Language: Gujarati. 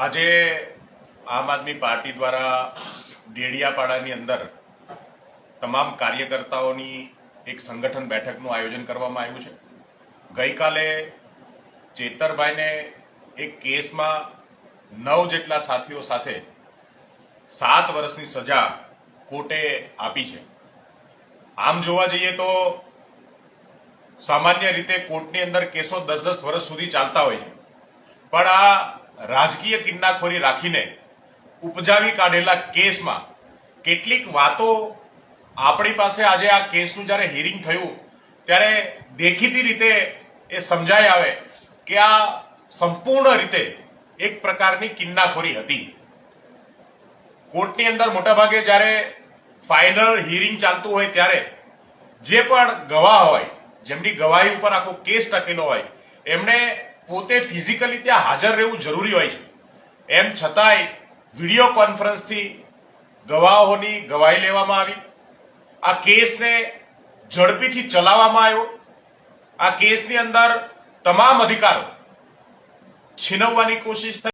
આજે આમ આદમી પાર્ટી દ્વારા ડેડિયાપાડાની અંદર તમામ કાર્યકર્તાઓની એક સંગઠન બેઠકનું આયોજન કરવામાં આવ્યું છે. ગઈકાલે ચેતરભાઈને એક કેસમાં 9 જેટલા સાથીઓ સાથે 7 વર્ષની સજા કોર્ટે આપી છે. આમ જોવા જઈએ તો સામાન્ય રીતે કોર્ટની અંદર કેસો 10-10 વર્ષ સુધી ચાલતા હોય છે, પણ આ રાજકીય કિન્નાખોરી રાખીને ઉપજાવી કાઢેલા કેસમાં કેટલીક વાતો આપણી પાસે આજે આ કેસનું જ્યારે હિયરિંગ થયું ત્યારે દેખીતી રીતે એ સમજાઈ આવે કે આ સંપૂર્ણ રીતે એક પ્રકારની કિન્નાખોરી હતી. કોર્ટની અંદર મોટાભાગે જ્યારે ફાઇનલ હિયરિંગ ચાલતું હોય ત્યારે જે પણ ગવાહ હોય, જેમની ગવાહી ઉપર આખો કેસ ટકેલો હોય, એમણે પોતે ફિઝિકલી ત્યાં હાજર રહેવું જરૂરી હોય છે. એમ છતાંય વિડીયો કોન્ફરન્સથી ગવાહોની ગવાહી લેવામાં આવી. આ કેસને ઝડપીથી ચલાવવામાં આવ્યો. આ કેસની અંદર તમામ અધિકારો છીનવવાની કોશિશ થઈ.